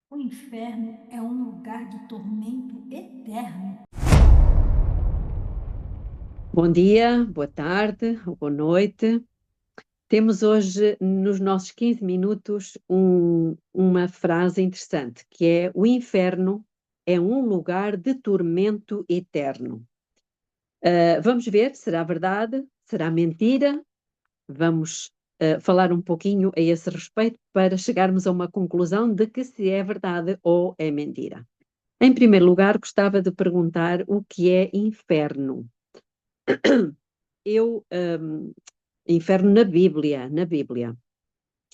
O inferno é um lugar de tormento eterno. Bom dia, boa tarde ou boa noite. Temos hoje, nos nossos 15 minutos, uma frase interessante, que é: o inferno é um lugar de tormento eterno. Vamos ver, será verdade? Será mentira? Vamos falar um pouquinho a esse respeito para chegarmos a uma conclusão de que se é verdade ou é mentira. Em primeiro lugar, gostava de perguntar o que é inferno. Eu, inferno na Bíblia.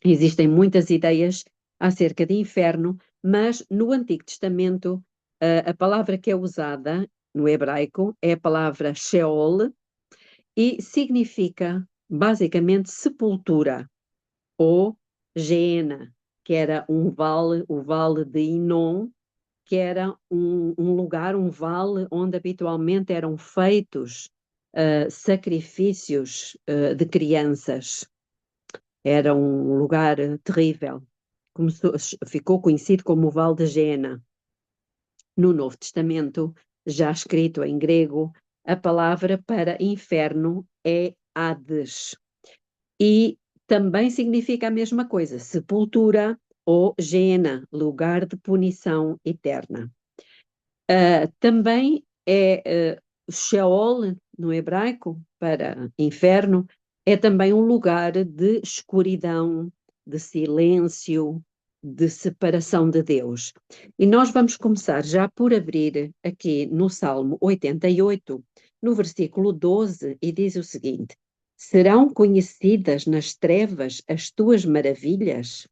Existem muitas ideias acerca de inferno, mas no Antigo Testamento, a palavra que é usada no hebraico é a palavra Sheol e significa basicamente sepultura ou Geena, que era um vale, o vale de Inon, que era um lugar, um vale onde habitualmente eram feitos sacrifícios de crianças. Era um lugar terrível. Ficou conhecido como o Val de Jena. No Novo Testamento, já escrito em grego, a palavra para inferno é Hades. E também significa a mesma coisa, sepultura ou Geena, lugar de punição eterna. Também é Sheol, no hebraico, para inferno, é também um lugar de escuridão, de silêncio, de separação de Deus. E nós vamos começar já por abrir aqui no Salmo 88, no versículo 12, e diz o seguinte: serão conhecidas nas trevas as tuas maravilhas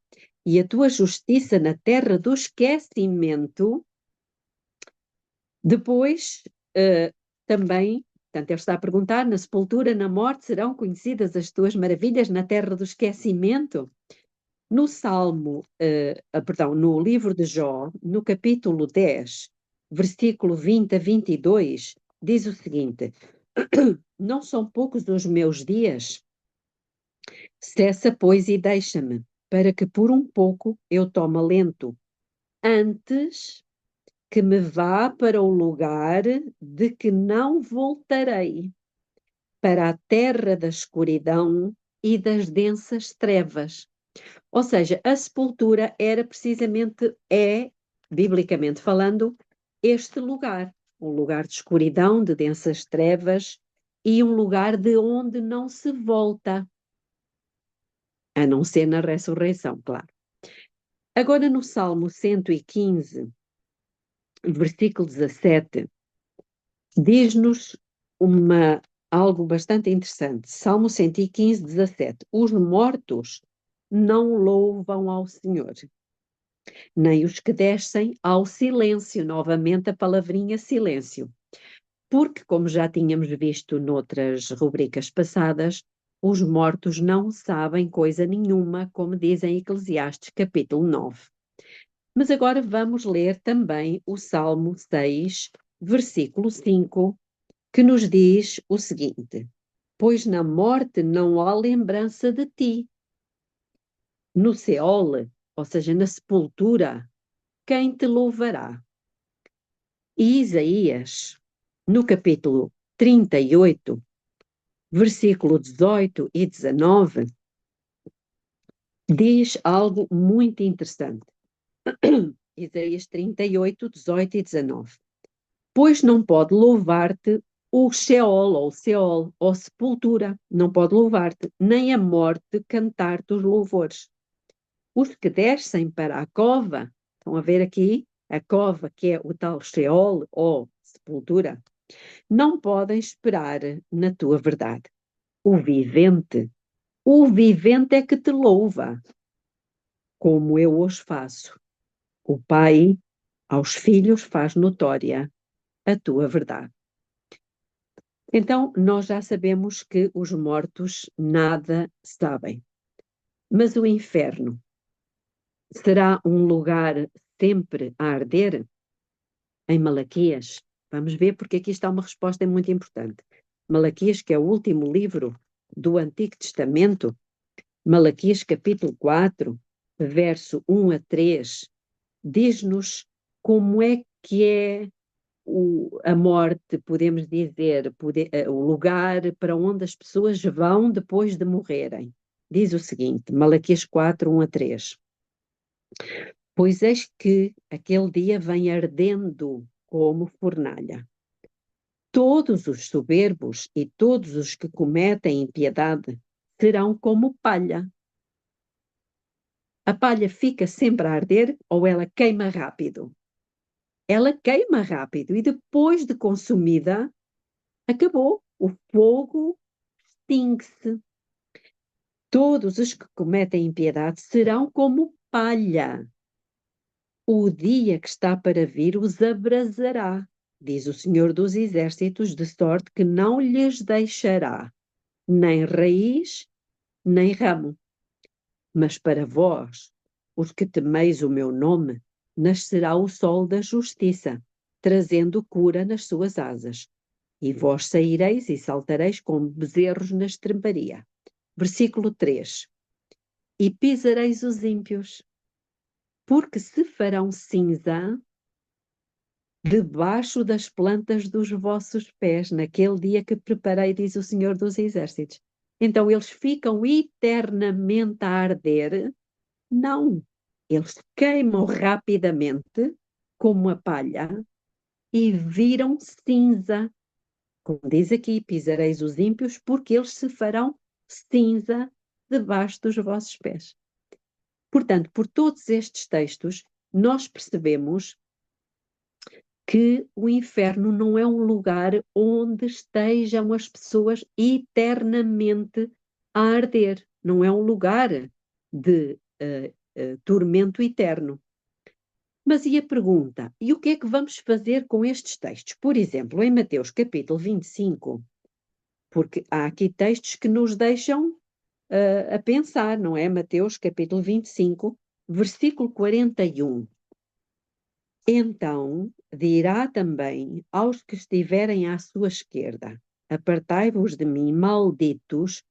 e a tua justiça na terra do esquecimento. Depois, também, portanto, ele está a perguntar: na sepultura, na morte, serão conhecidas as tuas maravilhas na terra do esquecimento? No perdão, no livro de Jó, no capítulo 10, versículo 20 a 22, diz o seguinte: não são poucos os meus dias, cessa, pois, e deixa-me, para que por um pouco eu tome alento, antes que me vá para o lugar de que não voltarei, para a terra da escuridão e das densas trevas. Ou seja, a sepultura era precisamente, biblicamente falando, este lugar, um lugar de escuridão, de densas trevas e um lugar de onde não se volta, a não ser na ressurreição, claro. Agora no Salmo 115, versículo 17, diz-nos algo bastante interessante. Salmo 115, 17. Os mortos não louvam ao Senhor, nem os que descem ao silêncio. Novamente a palavrinha silêncio. Porque, como já tínhamos visto noutras rubricas passadas, os mortos não sabem coisa nenhuma, como diz em Eclesiastes capítulo 9. Mas agora vamos ler também o Salmo 6, versículo 5, que nos diz o seguinte: pois na morte não há lembrança de ti. No Seol, ou seja, na sepultura, quem te louvará? E Isaías, no capítulo 38, versículo 18 e 19, diz algo muito interessante. Isaías 38, 18 e 19. Pois não pode louvar-te o Sheol, ou Seol, ou sepultura, não pode louvar-te, nem a morte cantar-te os louvores. Os que descem para a cova, estão a ver aqui, a cova que é o tal Sheol, ou sepultura, não podem esperar na tua verdade. O vivente é que te louva, como eu hoje faço. O Pai aos filhos faz notória a tua verdade. Então, nós já sabemos que os mortos nada sabem. Mas o inferno será um lugar sempre a arder? Em Malaquias, vamos ver, porque aqui está uma resposta muito importante. Malaquias, que é o último livro do Antigo Testamento, Malaquias capítulo 4, verso 1 a 3, diz-nos como é que é a morte, podemos dizer, o lugar para onde as pessoas vão depois de morrerem. Diz o seguinte, Malaquias 4, 1-3. Pois eis que aquele dia vem ardendo como fornalha. Todos os soberbos e todos os que cometem impiedade serão como palha. A palha fica sempre a arder ou ela queima rápido? Ela queima rápido e depois de consumida, acabou. O fogo extingue-se. Todos os que cometem impiedade serão como palha. O dia que está para vir os abrasará, diz o Senhor dos Exércitos, de sorte que não lhes deixará nem raiz, nem ramo. Mas para vós, os que temeis o meu nome, nascerá o sol da justiça, trazendo cura nas suas asas. E vós saireis e saltareis como bezerros na estrebaria. Versículo 3. E pisareis os ímpios, porque se farão cinza debaixo das plantas dos vossos pés, naquele dia que preparei, diz o Senhor dos Exércitos. Então eles ficam eternamente a arder? Não. Eles queimam rapidamente, como a palha, e viram cinza. Como diz aqui, pisareis os ímpios, porque eles se farão cinza debaixo dos vossos pés. Portanto, por todos estes textos, nós percebemos que o inferno não é um lugar onde estejam as pessoas eternamente a arder. Não é um lugar de tormento eterno. Mas e a pergunta? E o que é que vamos fazer com estes textos? Por exemplo, em Mateus capítulo 25, porque há aqui textos que nos deixam a pensar, não é? Mateus capítulo 25, versículo 41. Então dirá também aos que estiverem à sua esquerda: apartai-vos de mim, malditos,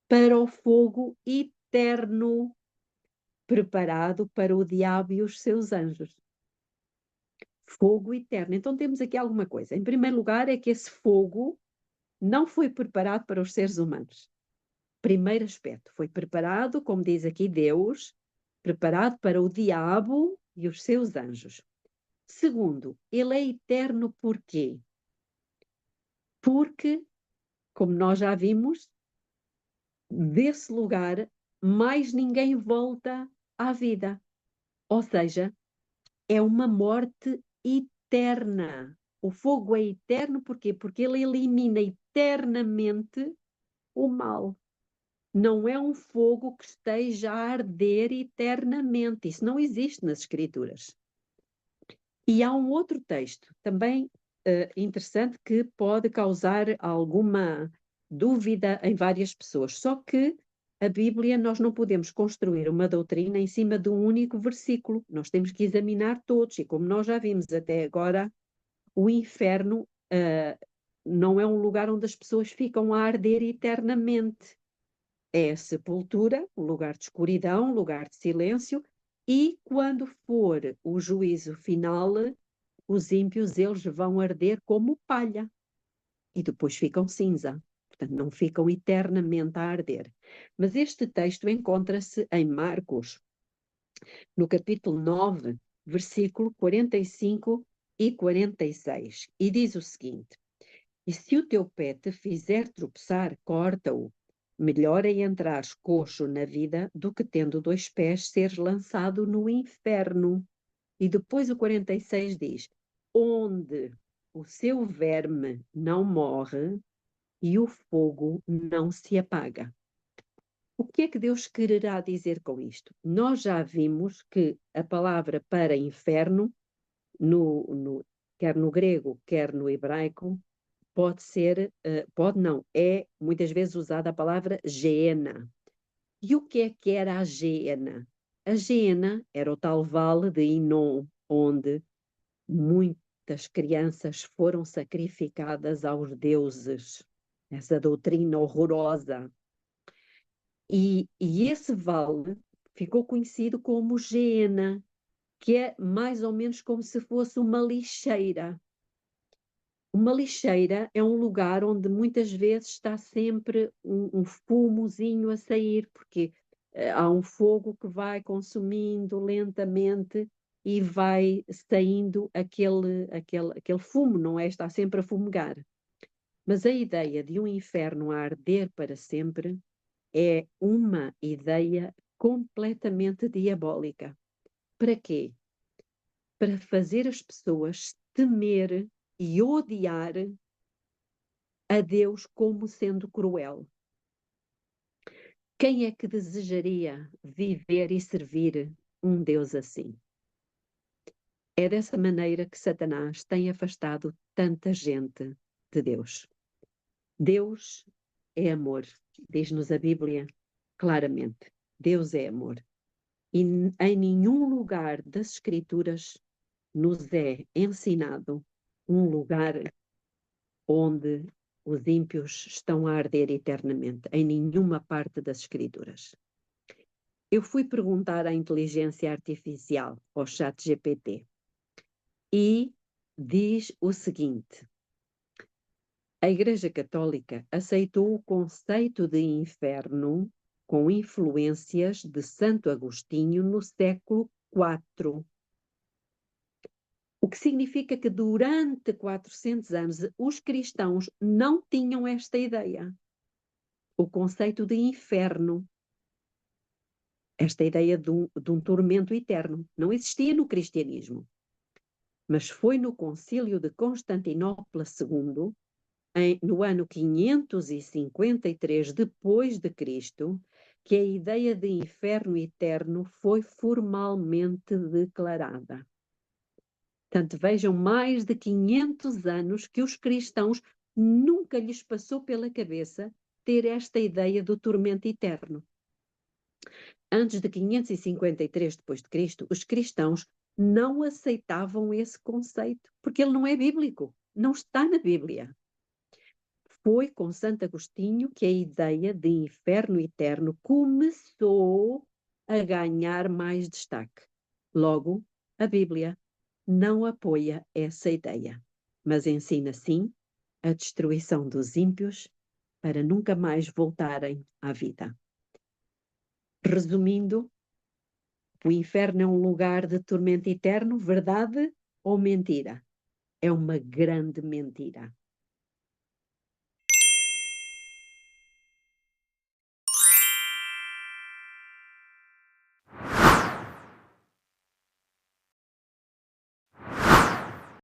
para o fogo eterno, preparado para o diabo e os seus anjos. Fogo eterno. Então temos aqui alguma coisa. Em primeiro lugar, é que esse fogo não foi preparado para os seres humanos. Primeiro aspecto, foi preparado, como diz aqui Deus, preparado para o diabo e os seus anjos. Segundo, ele é eterno por quê? Porque, como nós já vimos, desse lugar mais ninguém volta à vida. Ou seja, é uma morte eterna. O fogo é eterno porquê? Porque ele elimina eternamente o mal. Não é um fogo que esteja a arder eternamente. Isso não existe nas Escrituras. E há um outro texto também interessante que pode causar alguma dúvida em várias pessoas. Só que a Bíblia, nós não podemos construir uma doutrina em cima de um único versículo. Nós temos que examinar todos. E como nós já vimos até agora, o inferno não é um lugar onde as pessoas ficam a arder eternamente. É a sepultura, um lugar de escuridão, um lugar de silêncio, e quando for o juízo final, os ímpios eles vão arder como palha e depois ficam cinza. Portanto, não ficam eternamente a arder. Mas este texto encontra-se em Marcos, no capítulo 9, versículo 45 e 46, e diz o seguinte: E se o teu pé te fizer tropeçar, corta-o. Melhor é entrares coxo na vida do que tendo 2 pés seres lançado no inferno. E depois o 46 diz: onde o seu verme não morre e o fogo não se apaga. O que é que Deus quererá dizer com isto? Nós já vimos que a palavra para inferno, quer no grego, quer no hebraico, pode ser, pode não, é muitas vezes usada a palavra Geena. E o que era a Geena? A Geena era o tal vale de Inom, onde muitas crianças foram sacrificadas aos deuses. Essa doutrina horrorosa. E esse vale ficou conhecido como Geena, que é mais ou menos como se fosse uma lixeira. Uma lixeira é um lugar onde muitas vezes está sempre um fumozinho a sair, porque há um fogo que vai consumindo lentamente e vai saindo aquele fumo, não é? Está sempre a fumegar. Mas a ideia de um inferno a arder para sempre é uma ideia completamente diabólica. Para quê? Para fazer as pessoas temer e odiar a Deus como sendo cruel. Quem é que desejaria viver e servir um Deus assim? É dessa maneira que Satanás tem afastado tanta gente de Deus. Deus é amor, diz-nos a Bíblia claramente. Deus é amor. E em nenhum lugar das Escrituras nos é ensinado um lugar onde os ímpios estão a arder eternamente, em nenhuma parte das Escrituras. Eu fui perguntar à inteligência artificial, ao ChatGPT, e diz o seguinte: a Igreja Católica aceitou o conceito de inferno com influências de Santo Agostinho no século IV. O que significa que durante 400 anos os cristãos não tinham esta ideia. O conceito de inferno, esta ideia de um tormento eterno, não existia no cristianismo. Mas foi no Concílio de Constantinopla II, no ano 553 depois de Cristo, que a ideia de inferno eterno foi formalmente declarada. Portanto, vejam, mais de 500 anos que os cristãos nunca lhes passou pela cabeça ter esta ideia do tormento eterno. Antes de 553 depois de Cristo, os cristãos não aceitavam esse conceito, porque ele não é bíblico, não está na Bíblia. Foi com Santo Agostinho que a ideia de inferno eterno começou a ganhar mais destaque. Logo, a Bíblia não apoia essa ideia, mas ensina sim a destruição dos ímpios para nunca mais voltarem à vida. Resumindo, o inferno é um lugar de tormento eterno, verdade ou mentira? É uma grande mentira.